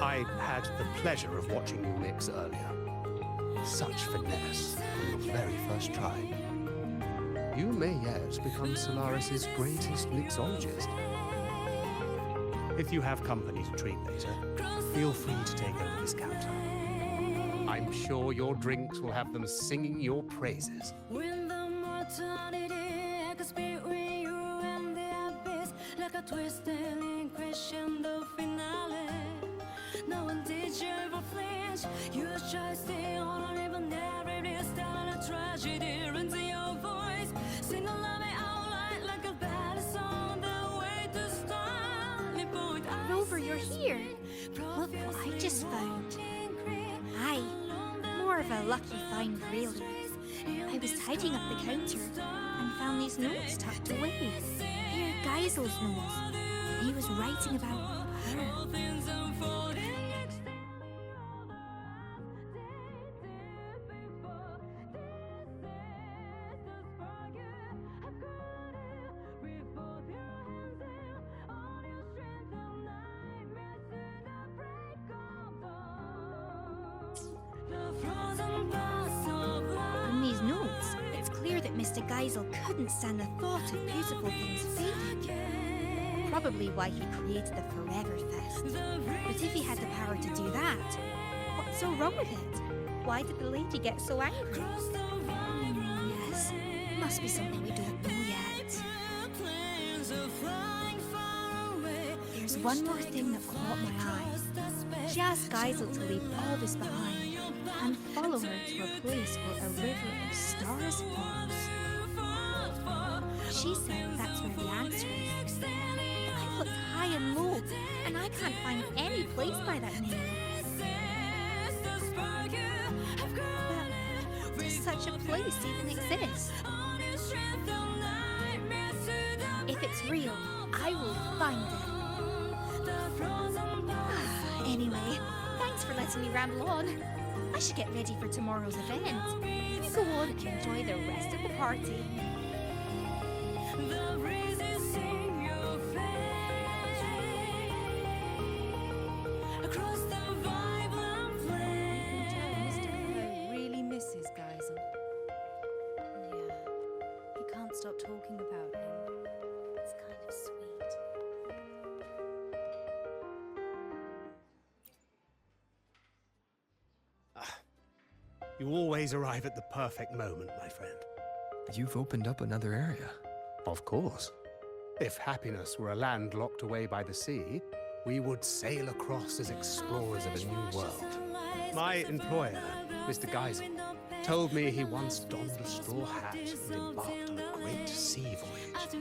I had the pleasure of watching you mix earlier. Such finesse from your very first try. You may yet become Solaris's greatest mixologist. If you have company to treat later, feel free to take over this counter. I'm sure your drinks will have them singing your praises. Rover, you're here. Look what I just found. Aye, more of a lucky find, really. I was tidying up the counter and found these notes tucked away. They're Geisel's notes. He was writing about her. From these notes, it's clear that Mr. Geisel couldn't stand the thought of beautiful things fading. Probably why he created the Forever Fest. But if he had the power to do that, what's so wrong with it? Why did the lady get so angry? Yes, must be something we don't know yet. There's one more thing that caught my eye. She asked Geisel to leave all this behind and follow her to a place where a river of stars flows. She said that's where the answer is. I've looked high and low, and I can't find any place by that name. But does such a place even exist? If it's real, I will find it. Anyway, thanks for letting me ramble on. I should get ready for tomorrow's event. You go on and enjoy the rest of the party. Mr. really misses Geisel. Yeah, he can't stop talking about him. It's kind of sweet. You always arrive at the perfect moment, my friend. You've opened up another area. Of course. If happiness were a land locked away by the sea, we would sail across as explorers of a new world. My employer, Mr. Geisel, told me he once donned a straw hat and embarked on a great sea voyage.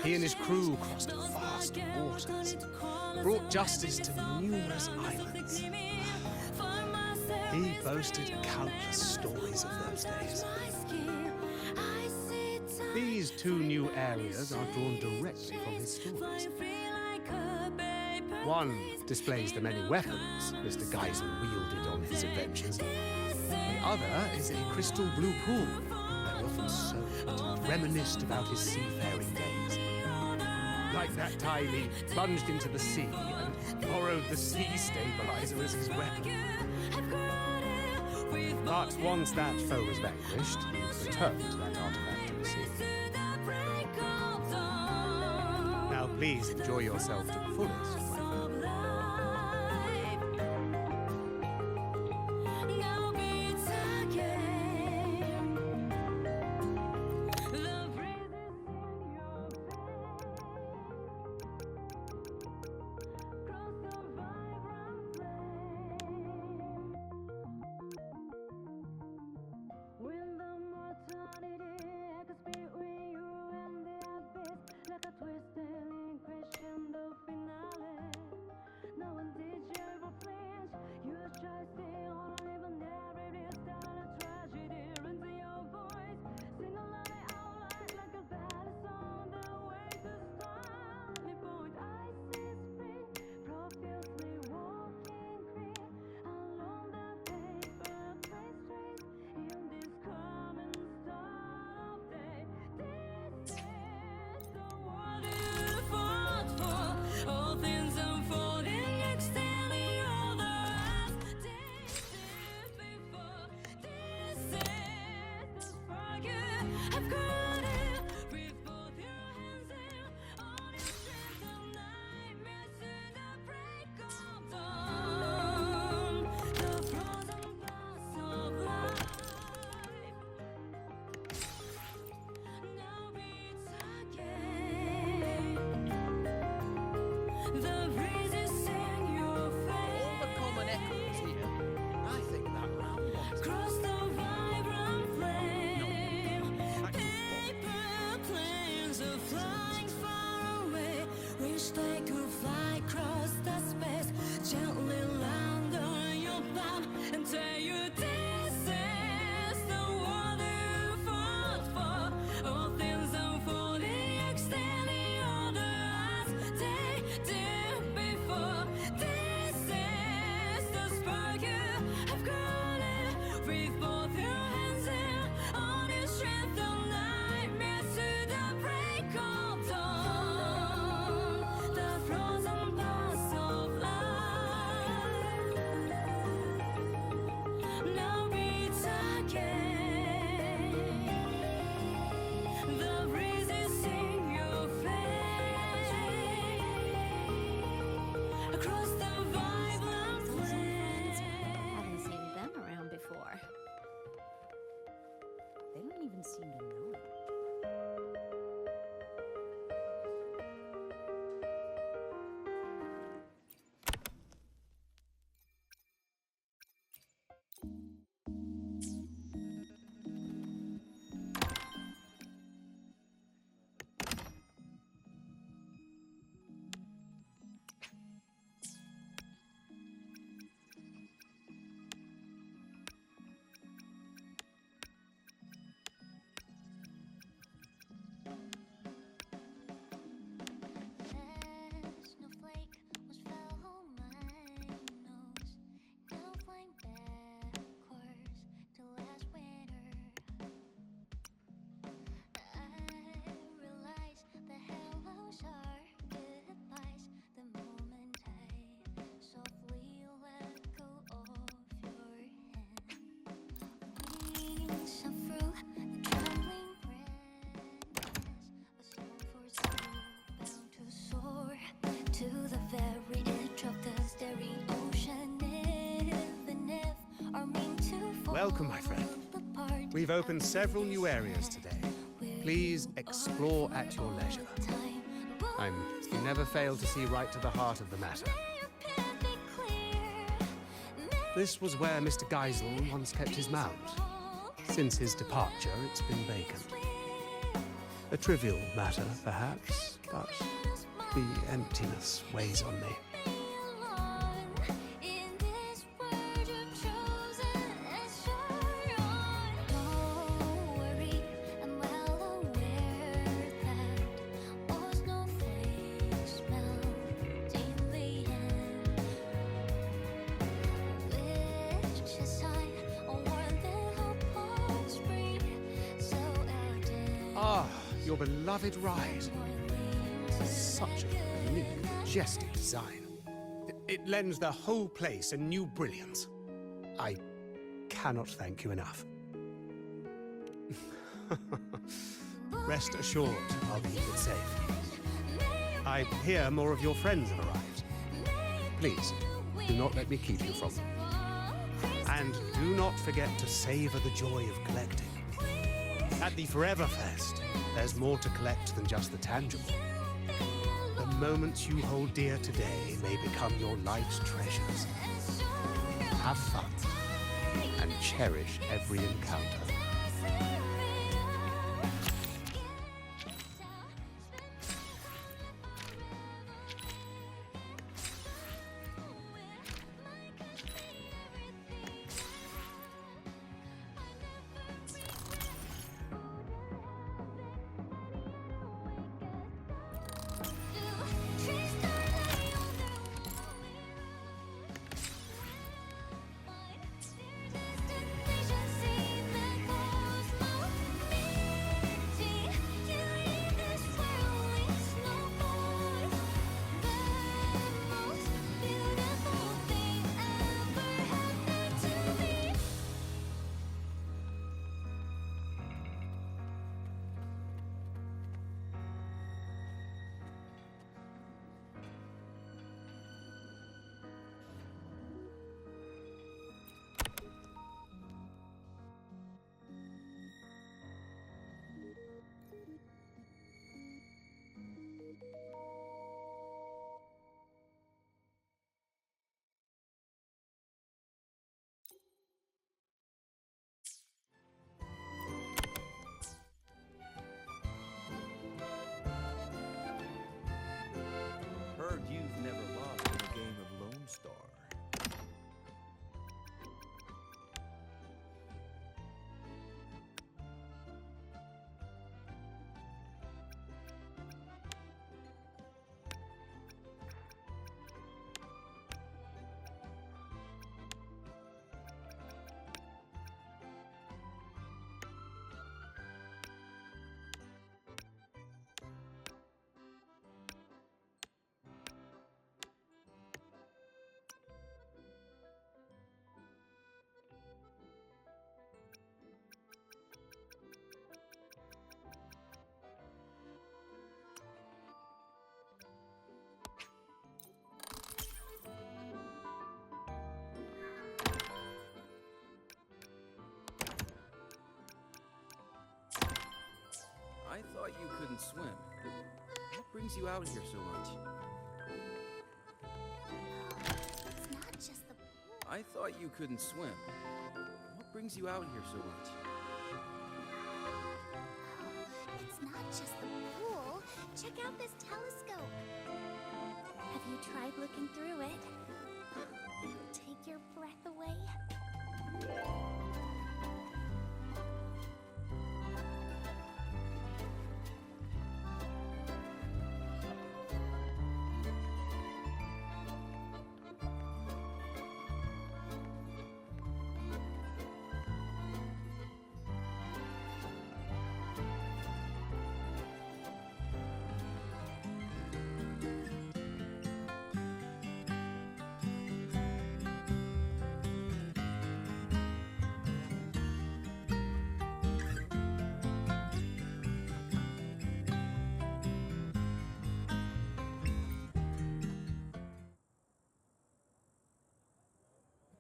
He and his crew crossed vast waters, brought justice to numerous islands. He boasted countless stories of those days. These two new areas are drawn directly from his stories. One displays the many weapons Mr. Geisel wielded on his adventures. The other is a crystal blue pool that he often soaked and reminisced about his seafaring days. Like that time he plunged into the sea and borrowed the sea stabilizer as his weapon. But once that foe was vanquished, he returned that artifact to the sea. Now please enjoy yourself to the fullest, my friend. they could fly across the space, gently land on your palm and tell you this is the world you fought for. All things unfolding, extending order as they did before. This is the spark you have grown with both your hands in on your strength of nightmares to the break of dawn. The frozen paths of life now beats again. The breeze is in your face across the vibrant plain. Haven't seen them around before. They don't even seem to know it. Snowflake was fell on my nose. Now flying backwards to last winter. I realize the hellos are goodbyes. The moment I softly let go of your hand. Wings are through the trembling branches. A soul for soul bound to soar to the very edge of the staring ocean. Even if our mean to fall Welcome, my friend. apart, We've opened several new areas today. Please explore at your leisure. You never fail to see right to the heart of the matter. This was where Mr. Geisel once kept his mount. Since his departure, it's been vacant. A trivial matter, perhaps, but the emptiness weighs on me. Ah, your beloved ride. Such a unique, majestic design. It lends the whole place a new brilliance. I cannot thank you enough. Rest assured, I'll keep it safe. I hear more of your friends have arrived. Please, do not let me keep you from them. And do not forget to savor the joy of collecting. At the Forever Fest, there's more to collect than just the tangible. The moments you hold dear today may become your life's treasures. Have fun and cherish every encounter. couldn't swim. What brings you out here so much? It's not just the pool. I thought you couldn't swim. What brings you out here so much? It's not just the pool. Check out this telescope. Have you tried looking through it? It'll take your breath away.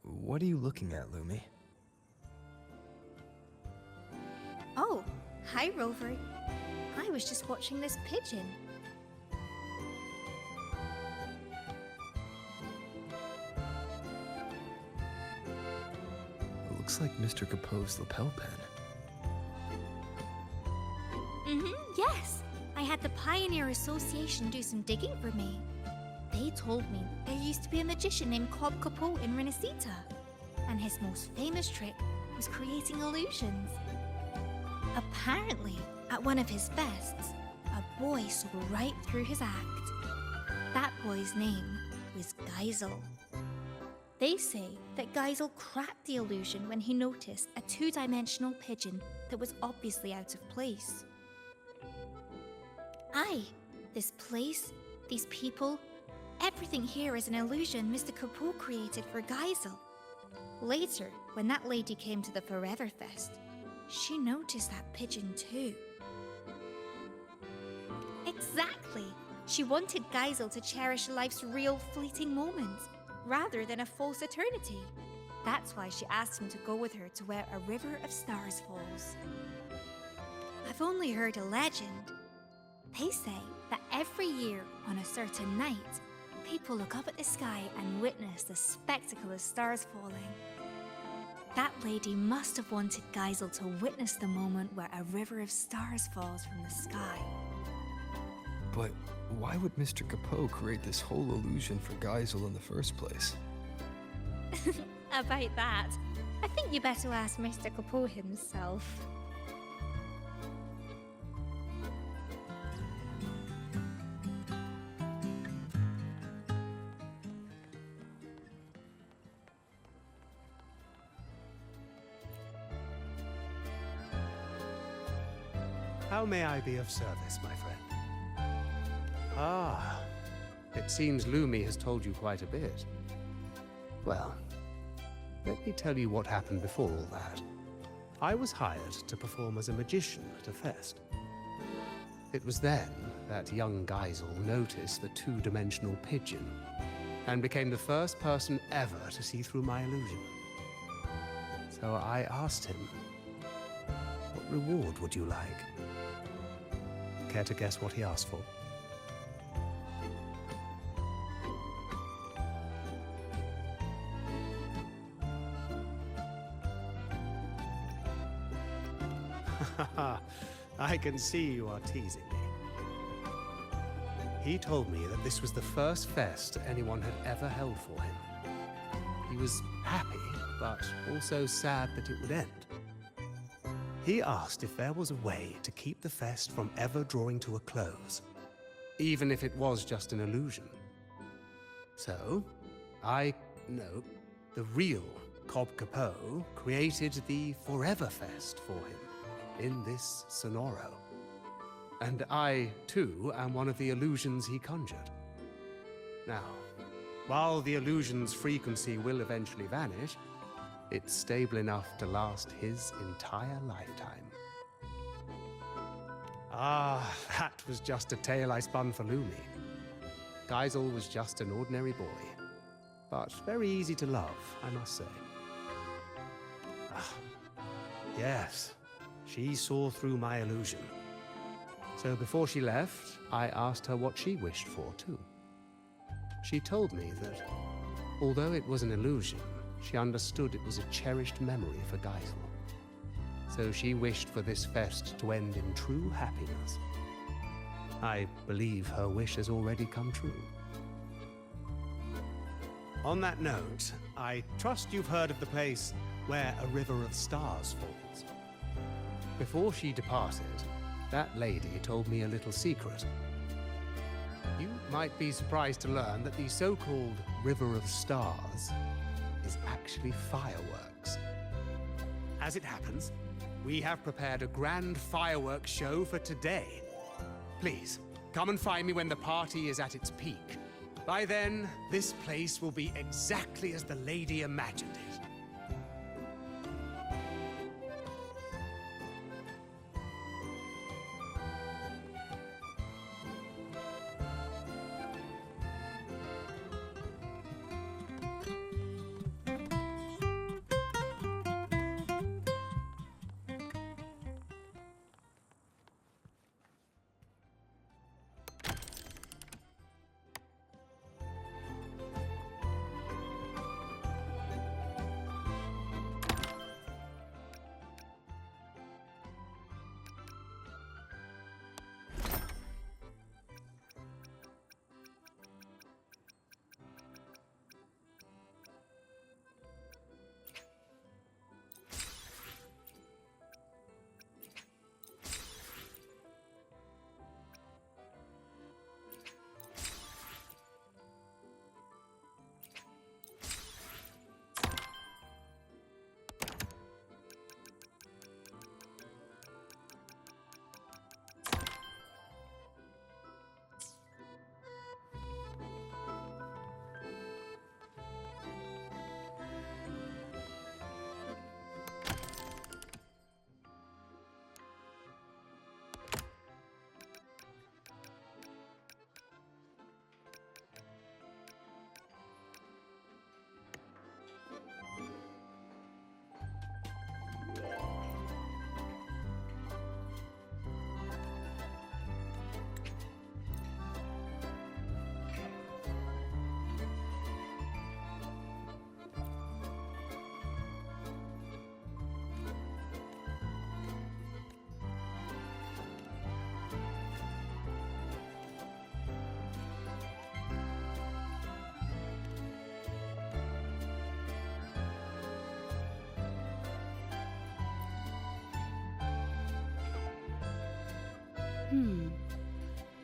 What are you looking at, Lumi? Oh, hi, Rover. I was just watching this pigeon. It looks like Mr. Capoe's lapel pin. Yes. I had the Pioneer Association do some digging for me. They told me there used to be a magician named Cobb Capoe in Renacita, and his most famous trick was creating illusions. Apparently, at one of his fests, a boy saw right through his act. That boy's name was Geisel. They say that Geisel cracked the illusion when he noticed a two-dimensional pigeon that was obviously out of place. Aye, this place, these people, everything here is an illusion Mr. Capoe created for Geisel. Later, when that lady came to the Forever Fest, she noticed that pigeon too. Exactly! She wanted Geisel to cherish life's real fleeting moments, rather than a false eternity. That's why she asked him to go with her to where a river of stars falls. I've only heard a legend. They say that every year on a certain night, people look up at the sky and witness the spectacle of stars falling. That lady must have wanted Geisel to witness the moment where a river of stars falls from the sky. But why would Mr. Capoe create this whole illusion for Geisel in the first place? About that, I think you better ask Mr. Capoe himself. How may I be of service, my friend? Ah, it seems Lumi has told you quite a bit. Well, let me tell you what happened before all that. I was hired to perform as a magician at a fest. It was then that young Geisel noticed the two-dimensional pigeon and became the first person ever to see through my illusion. So I asked him, what reward would you like? Care to guess what he asked for? I can see you are teasing me. He told me that this was the first fest anyone had ever held for him. He was happy, but also sad that it would end. He asked if there was a way to keep the fest from ever drawing to a close, even if it was just an illusion. So, the real Cobb Capoe created the Forever Fest for him in this Sonoro. And I, too, am one of the illusions he conjured. Now, while the illusion's frequency will eventually vanish, it's stable enough to last his entire lifetime. Ah, that was just a tale I spun for Lumi. Geisel was just an ordinary boy, but very easy to love, I must say. Ah, yes, she saw through my illusion. So before she left, I asked her what she wished for, too. She told me that, although it was an illusion, she understood it was a cherished memory for Geisel. So she wished for this fest to end in true happiness. I believe her wish has already come true. On that note, I trust you've heard of the place where a river of stars falls. Before she departed, that lady told me a little secret. You might be surprised to learn that the so-called River of Stars is actually fireworks. As it happens, we have prepared a grand fireworks show for today. Please, come and find me when the party is at its peak. By then, this place will be exactly as the lady imagined it.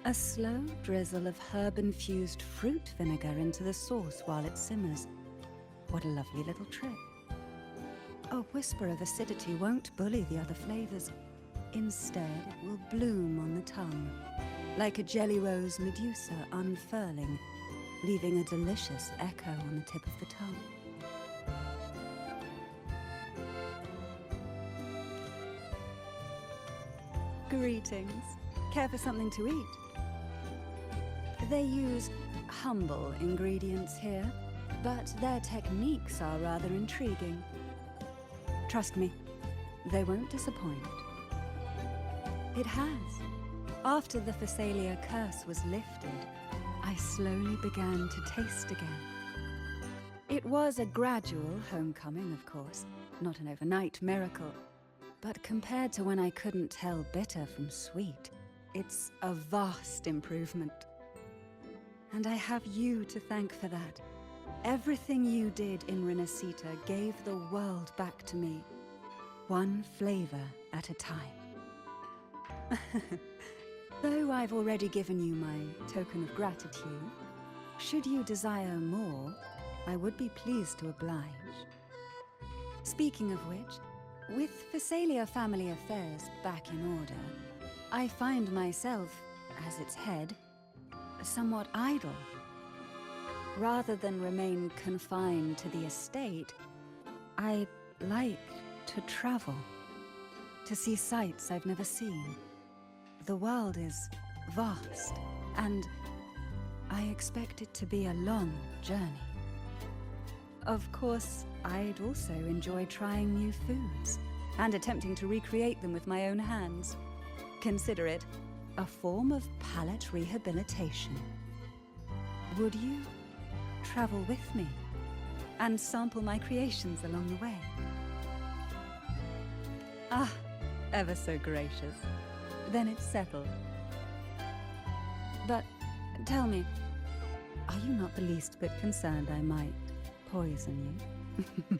A slow drizzle of herb-infused fruit vinegar into the sauce while it simmers. What a lovely little trick. A whisper of acidity won't bully the other flavors. Instead, it will bloom on the tongue, like a jelly rose medusa unfurling, leaving a delicious echo on the tip of the tongue. Greetings. Care for something to eat? They use humble ingredients here, but their techniques are rather intriguing. Trust me, they won't disappoint. It has. After the Phasalia curse was lifted, I slowly began to taste again. It was a gradual homecoming, of course, not an overnight miracle. But compared to when I couldn't tell bitter from sweet, it's a vast improvement. And I have you to thank for that. Everything you did in Renacita gave the world back to me, one flavor at a time. Though I've already given you my token of gratitude, should you desire more, I would be pleased to oblige. Speaking of which, with Phasalia family affairs back in order, I find myself, as its head, somewhat idle. Rather than remain confined to the estate, I'd like to travel, to see sights I've never seen. The world is vast, and I expect it to be a long journey. Of course, I'd also enjoy trying new foods and attempting to recreate them with my own hands. Consider it a form of palate rehabilitation. Would you travel with me and sample my creations along the way? Ah, ever so gracious. Then it's settled. But tell me, are you not the least bit concerned I might poison you?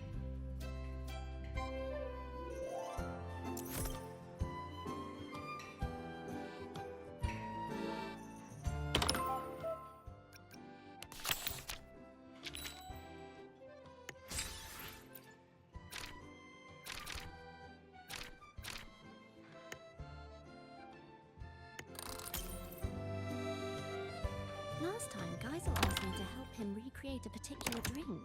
Last time, Geisel asked me to help him recreate a particular drink.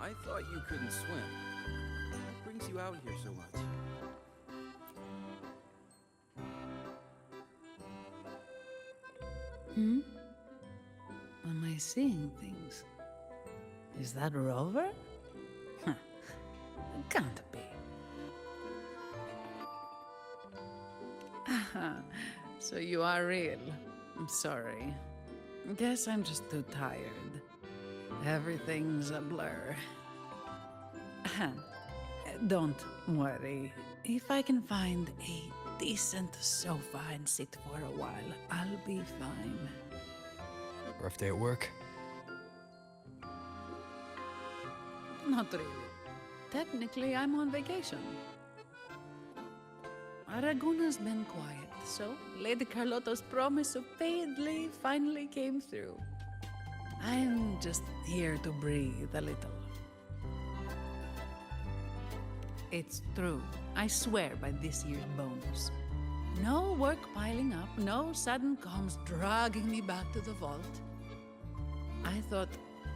I thought you couldn't swim. What brings you out here so much? Am I seeing things? Is that Rover? Huh. Can't be. So you are real. I'm sorry. Guess I'm just too tired. Everything's a blur. Don't worry. If I can find a decent sofa and sit for a while, I'll be fine. Rough day at work? Not really. Technically, I'm on vacation. Aragona's been quiet, so Lady Carlotta's promise of paid leave finally came through. I'm just here to breathe a little. It's true. I swear by this year's bonus. No work piling up, no sudden comms dragging me back to the vault. I thought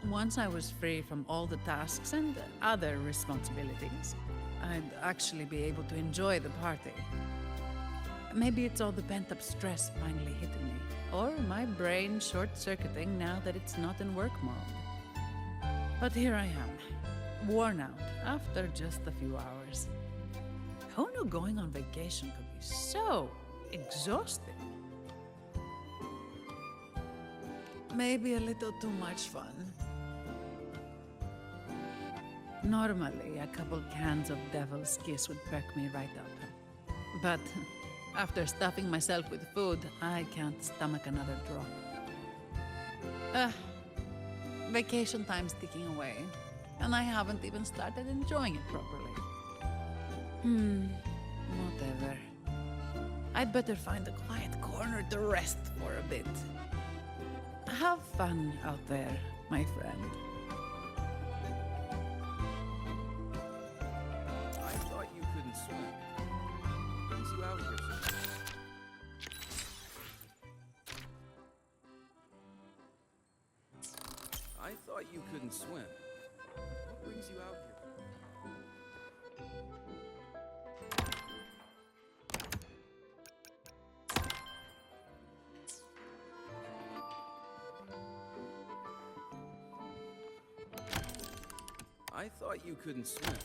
once I was free from all the tasks and other responsibilities, I'd actually be able to enjoy the party. Maybe it's all the pent-up stress finally hitting me, or my brain short-circuiting now that it's not in work mode. But here I am, worn out after just a few hours. Who knew going on vacation could be so exhausting? Maybe a little too much fun. Normally, a couple cans of Devil's Kiss would perk me right up. But after stuffing myself with food, I can't stomach another drop. Vacation time's ticking away, and I haven't even started enjoying it properly. Whatever. I'd better find a quiet corner to rest for a bit. Have fun out there, my friend. I thought you couldn't swim. What brings you out here so much? I thought you couldn't swim. What brings you out here? I thought you couldn't swim.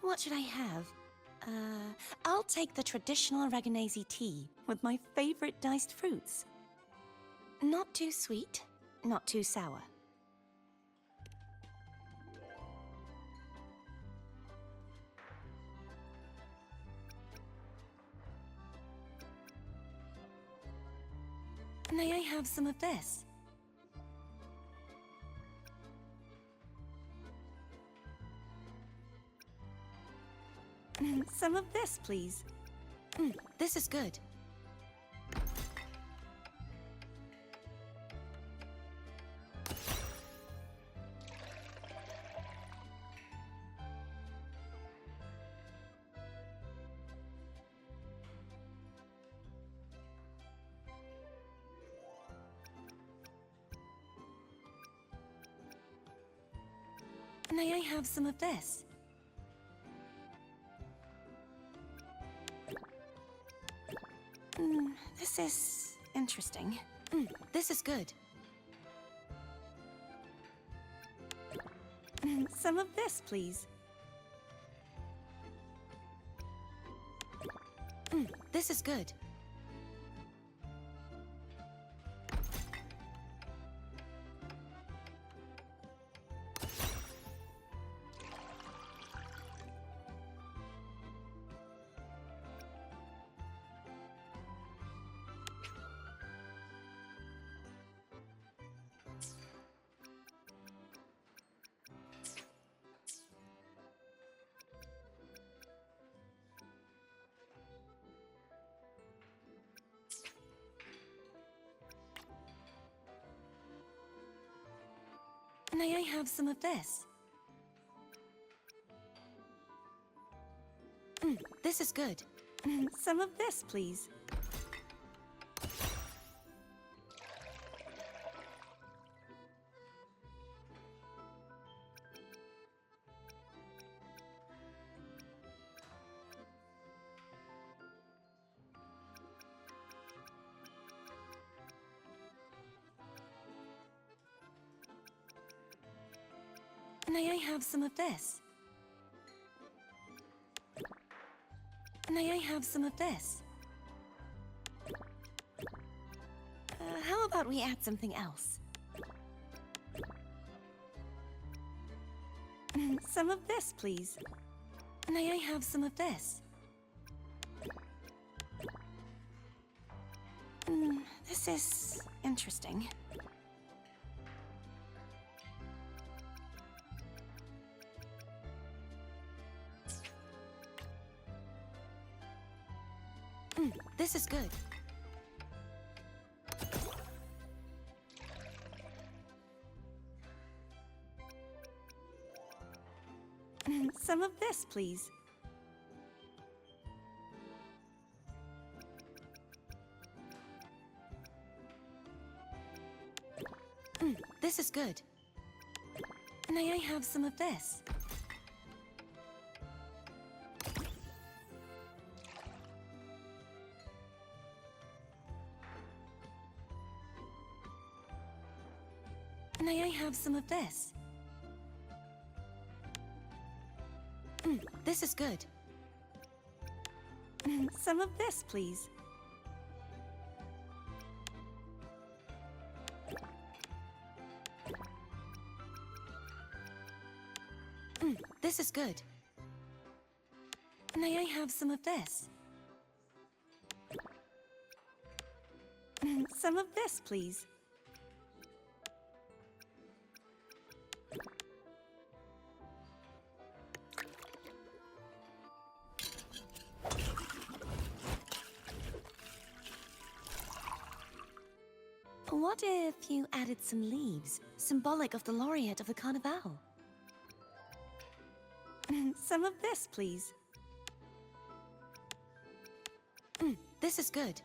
What should I have? I'll take the traditional Aragonese tea with my favorite diced fruits. Not too sweet, not too sour. May I have some of this? Some of this, please. This is good. May I have some of this? This is interesting. This is good. Some of this, please. This is good. May I have some of this? This is good. Some of this, please. May I have some of this? May I have some of this? How about we add something else? Some of this, please. May I have some of this? This is interesting. This is good. Some of this, please. This is good. May I have some of this? May I have some of this? This is good. Some of this, please. This is good. May I have some of this? Some of this, please. What if you added some leaves, symbolic of the laureate of the Carnival? Some of this, please. This is good.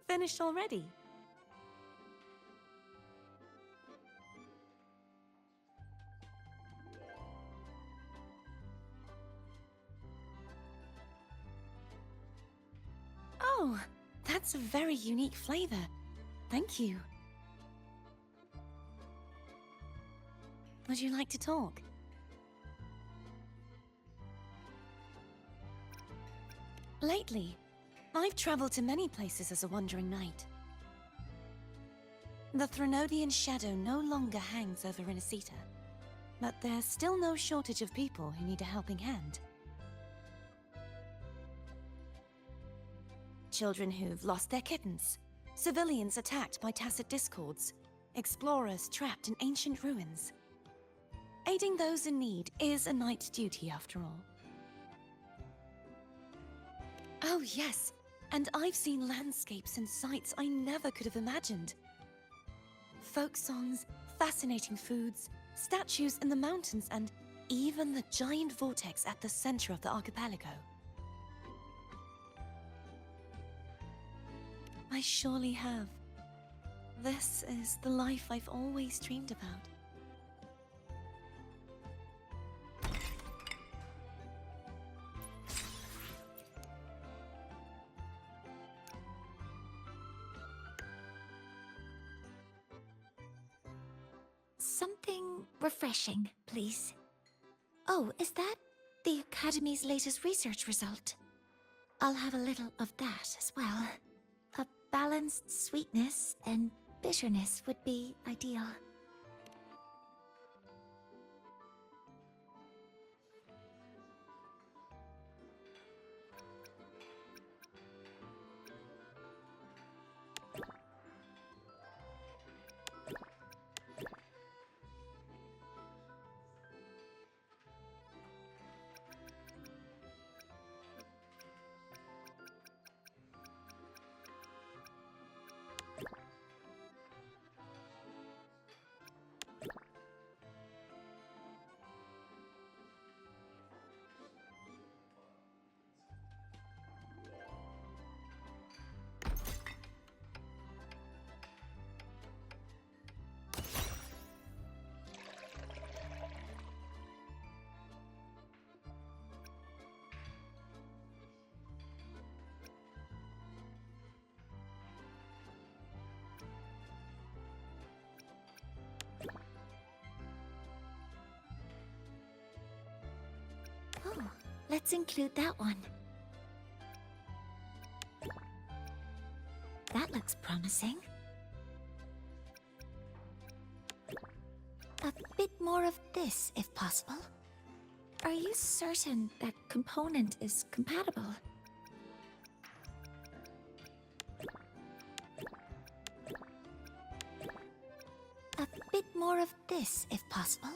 Finished already? Oh, that's a very unique flavor. Thank you. Would you like to talk? Lately, I've traveled to many places as a wandering knight. The Threnodian shadow no longer hangs over Inesita, but there's still no shortage of people who need a helping hand. Children who've lost their kittens, civilians attacked by tacit discords, explorers trapped in ancient ruins. Aiding those in need is a knight's duty, after all. Oh yes, and I've seen landscapes and sights I never could have imagined. Folk songs, fascinating foods, statues in the mountains, and even the giant vortex at the center of the archipelago. I surely have. This is the life I've always dreamed about. Something refreshing, please. Oh, is that the Academy's latest research result? I'll have a little of that as well. A balanced sweetness and bitterness would be ideal. Oh, let's include that one. That looks promising. A bit more of this, if possible. Are you certain that component is compatible? A bit more of this, if possible.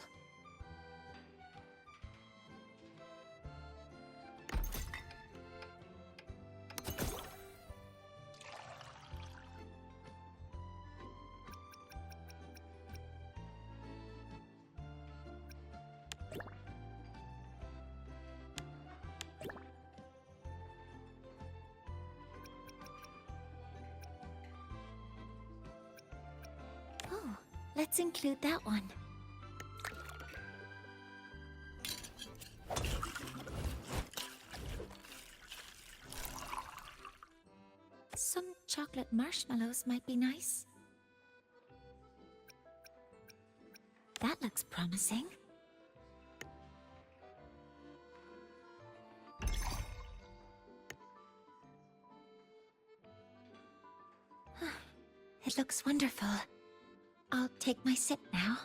Oh, let's include that one. Some chocolate marshmallows might be nice. That looks promising. It looks wonderful. I'll take my sip now.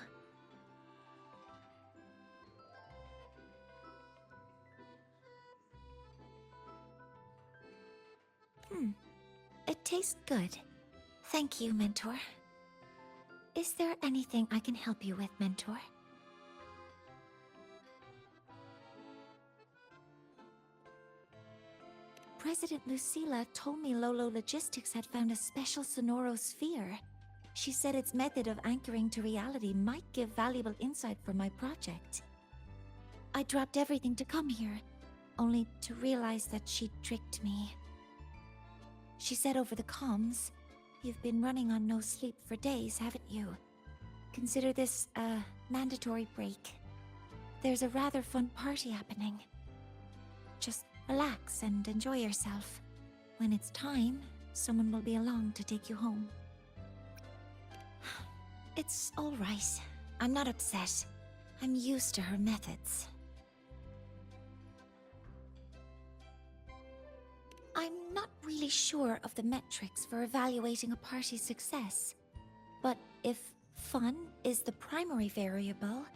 It tastes good. Thank you, Mentor. Is there anything I can help you with, Mentor? President Lucilla told me Lolo Logistics had found a special sonorosphere. She said its method of anchoring to reality might give valuable insight for my project. I dropped everything to come here, only to realize that she tricked me. She said over the comms, "You've been running on no sleep for days, haven't you? Consider this a mandatory break. There's a rather fun party happening. Just relax and enjoy yourself. When it's time, someone will be along to take you home." It's all right. I'm not upset. I'm used to her methods. I'm not really sure of the metrics for evaluating a party's success. But if fun is the primary variable,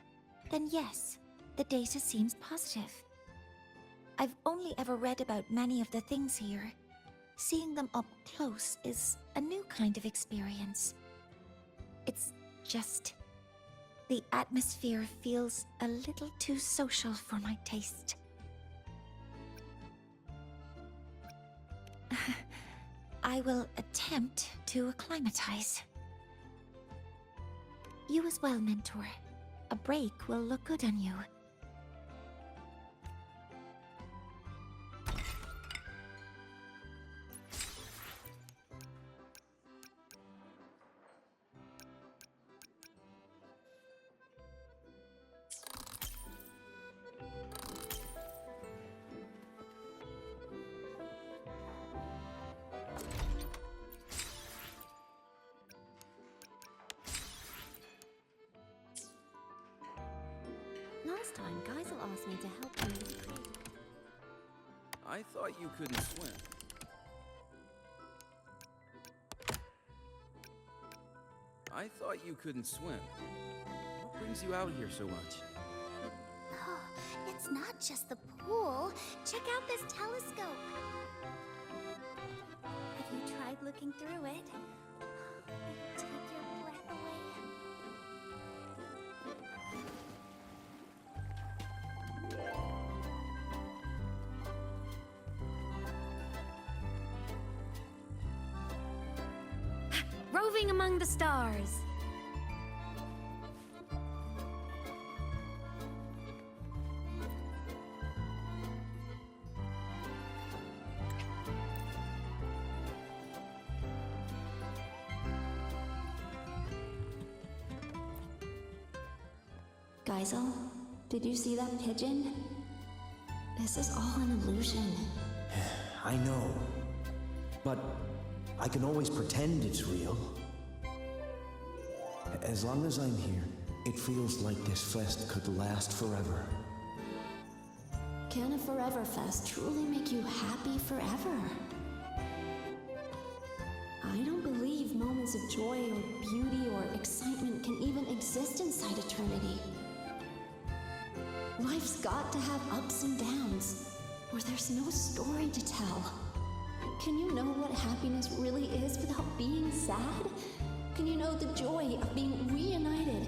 then yes, the data seems positive. I've only ever read about many of the things here. Seeing them up close is a new kind of experience. It's just... the atmosphere feels a little too social for my taste. I will attempt to acclimatize. You as well, Mentor. A break will look good on you. asked me to help him with the creek. I thought you couldn't swim. I thought you couldn't swim. What brings you out here so much? Oh, it's not just the pool. Check out this telescope. Have you tried looking through it? It'll take your breath away. Roving among the stars. Geisel, did you see that pigeon? This is all an illusion. I know. But I can always pretend it's real. As long as I'm here, it feels like this fest could last forever. Can a Forever Fest truly make you happy forever? I don't believe moments of joy or beauty or excitement can even exist inside eternity. Life's got to have ups and downs, or there's no story to tell. Can you know what happiness really is without being sad? Can you know the joy of being reunited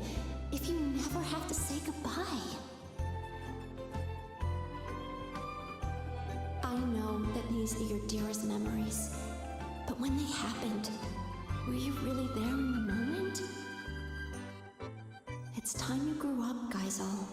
if you never have to say goodbye? I know that these are your dearest memories, but when they happened, were you really there in the moment? It's time you grew up, Geisel.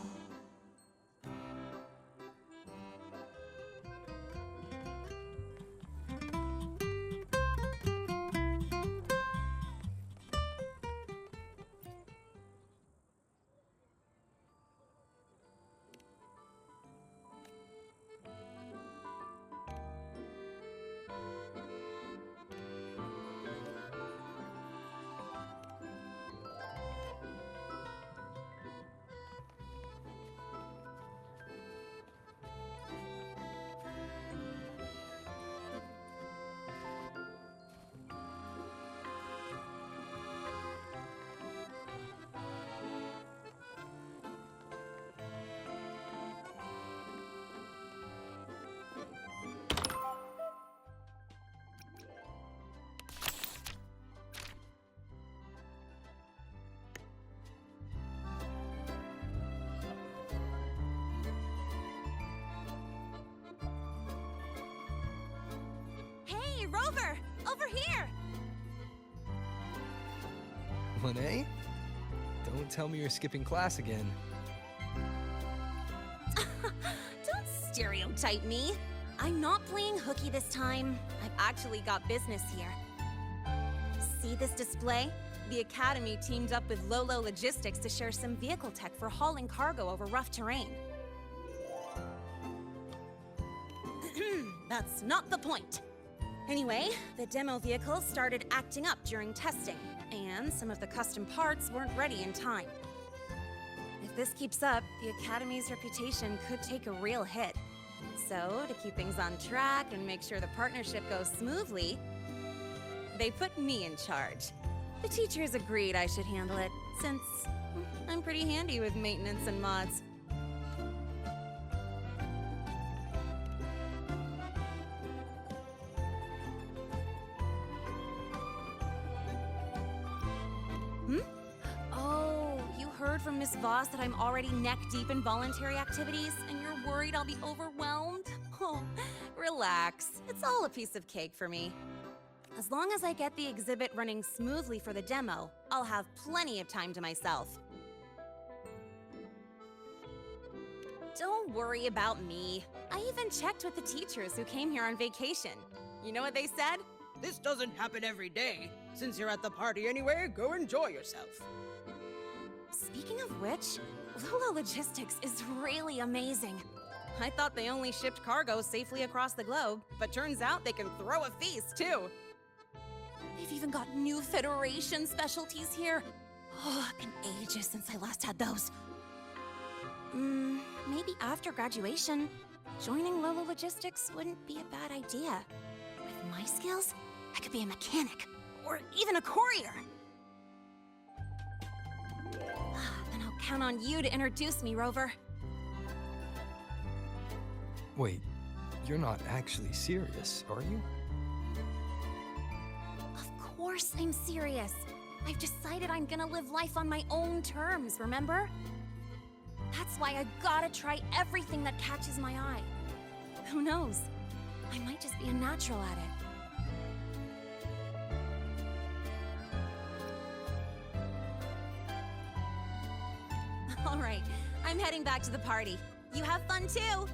Hey, Rover! Over here! Monet? Don't tell me you're skipping class again. Don't stereotype me. I'm not playing hooky this time. I've actually got business here. See this display? The Academy teamed up with Lolo Logistics to share some vehicle tech for hauling cargo over rough terrain. That's not the point. Anyway, the demo vehicle started acting up during testing, and some of the custom parts weren't ready in time. If this keeps up, the Academy's reputation could take a real hit. So, to keep things on track and make sure the partnership goes smoothly, they put me in charge. The teachers agreed I should handle it, since I'm pretty handy with maintenance and mods. Oh, you heard from Miss Voss that I'm already neck-deep in voluntary activities, and you're worried I'll be overwhelmed? Oh, relax. It's all a piece of cake for me. As long as I get the exhibit running smoothly for the demo, I'll have plenty of time to myself. Don't worry about me. I even checked with the teachers who came here on vacation. You know what they said? This doesn't happen every day. Since you're at the party anyway, go enjoy yourself. Speaking of which, Lolo Logistics is really amazing. I thought they only shipped cargo safely across the globe, but turns out they can throw a feast, too. They've even got new Federation specialties here. Oh, it's been ages since I last had those. Maybe after graduation, joining Lolo Logistics wouldn't be a bad idea. With my skills, I could be a mechanic, or even a courier. Then I'll count on you to introduce me, Rover. Wait, you're not actually serious, are you? Of course I'm serious. I've decided I'm gonna live life on my own terms, remember? That's why I've gotta try everything that catches my eye. Who knows? I might just be a natural at it. All right, I'm heading back to the party. You have fun too!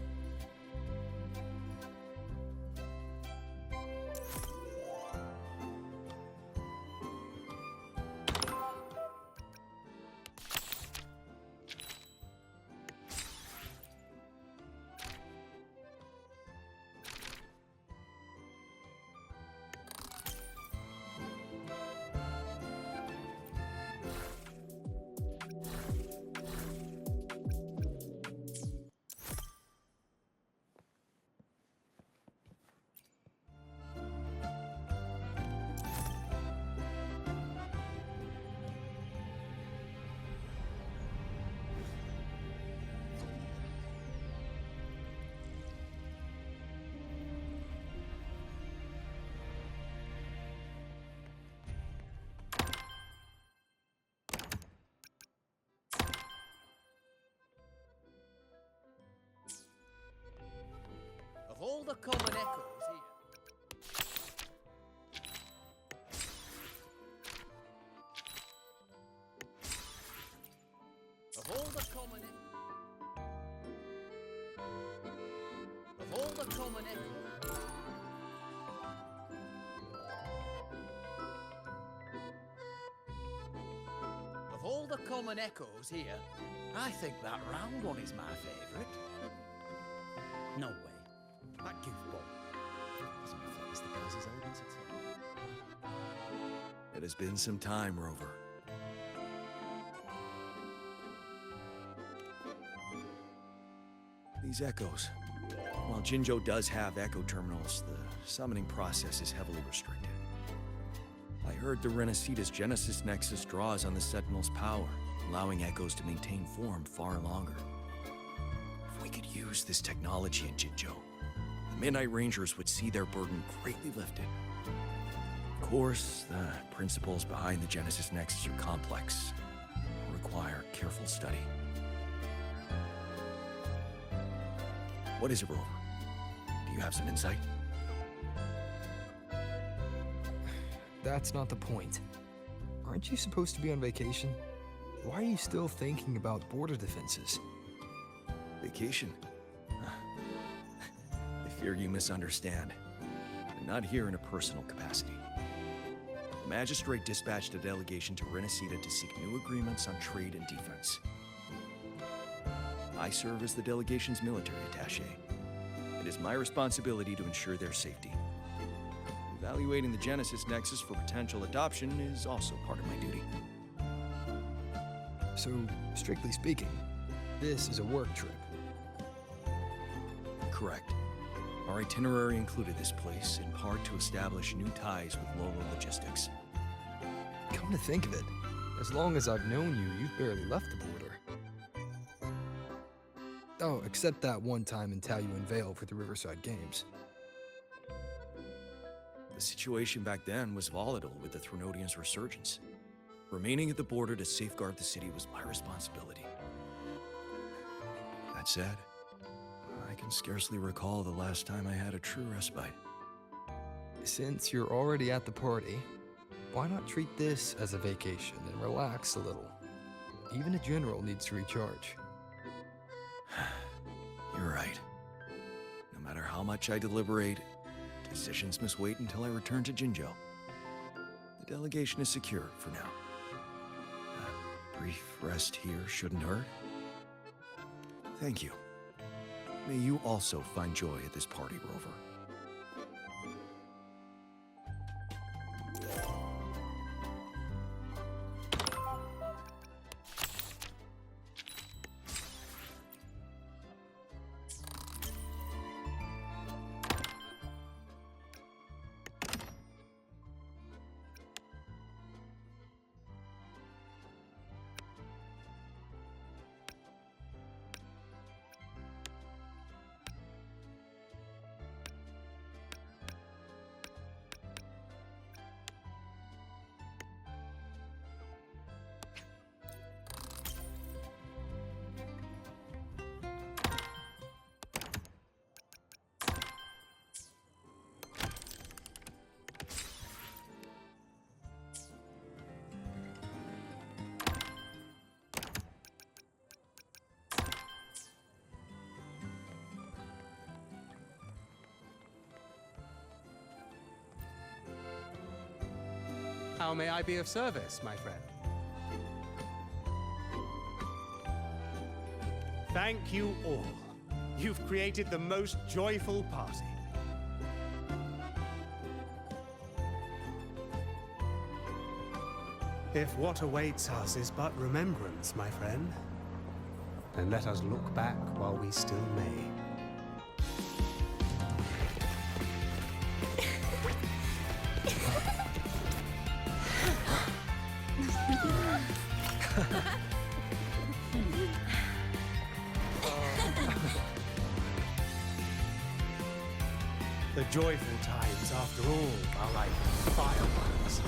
Of all the common echoes here. Of all the common echoes. Of all the common echoes here, I think that round one is my favorite. No way. That goofball. Doesn't reflect Mr. Geyser's arrogance at all. It has been some time, Rover. These echoes. While Jinzhou does have echo terminals, the summoning process is heavily restricted. I heard the Renacita's Genesis Nexus draws on the Sentinel's power, allowing echoes to maintain form far longer. If we could use this technology in Jinzhou, the Midnight Rangers would see their burden greatly lifted. Of course, the principles behind the Genesis Nexus are complex and require careful study. What is it, Rover? Do you have some insight? That's not the point. Aren't you supposed to be on vacation? Why are you still thinking about border defenses? Vacation? I fear you misunderstand. I'm not here in a personal capacity. The Magistrate dispatched a delegation to Renacita to seek new agreements on trade and defense. I serve as the delegation's military attaché. It is my responsibility to ensure their safety. Evaluating the Genesis Nexus for potential adoption is also part of my duty. So, strictly speaking, this is a work trip. Correct. Our itinerary included this place, in part to establish new ties with Lolo Logistics. Come to think of it, as long as I've known you, you've barely left the border. Oh, except that one time in Taoyuan Vale for the Riverside Games. The situation back then was volatile with the Threnodians' resurgence. Remaining at the border to safeguard the city was my responsibility. That said, I can scarcely recall the last time I had a true respite. Since you're already at the party, why not treat this as a vacation and relax a little? Even a general needs to recharge. You're right. No matter how much I deliberate, decisions must wait until I return to Jinzhou. The delegation is secure for now. A brief rest here shouldn't hurt. Thank you. May you also find joy at this party, Rover. How may I be of service, my friend? Thank you all. You've created the most joyful party. If what awaits us is but remembrance, my friend, then let us look back while we still may. The joyful times, after all, are like fireworks.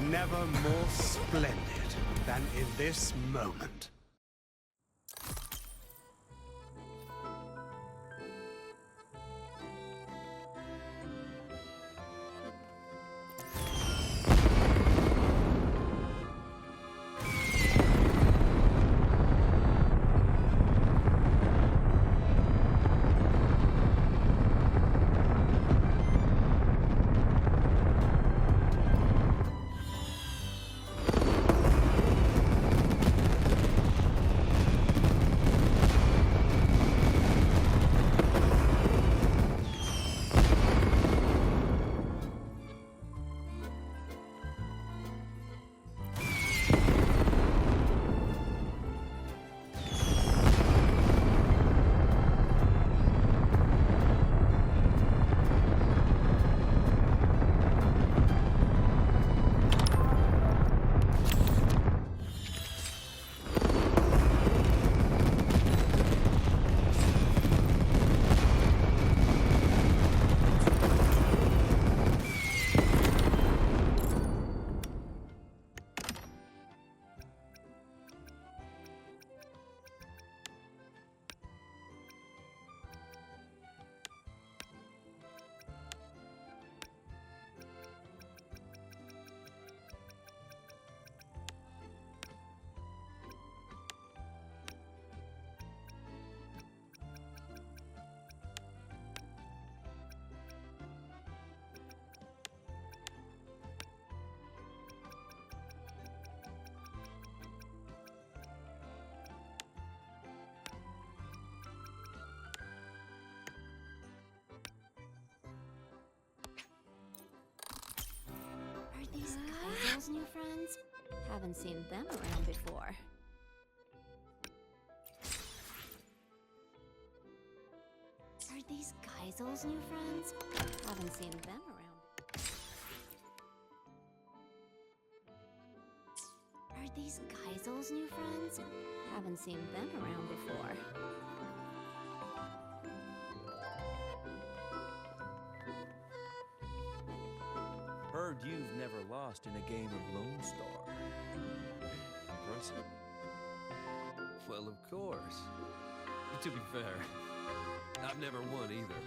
Never more splendid than in this moment. Are these Kaisel's new friends? Haven't seen them around before. Are these Kaisel's new friends? Haven't seen them around. Are these Kaisel's new friends? Haven't seen them around before. Heard you've never lost in a game of Lone Star. Impressive. Well, of course. To be fair, I've never won either.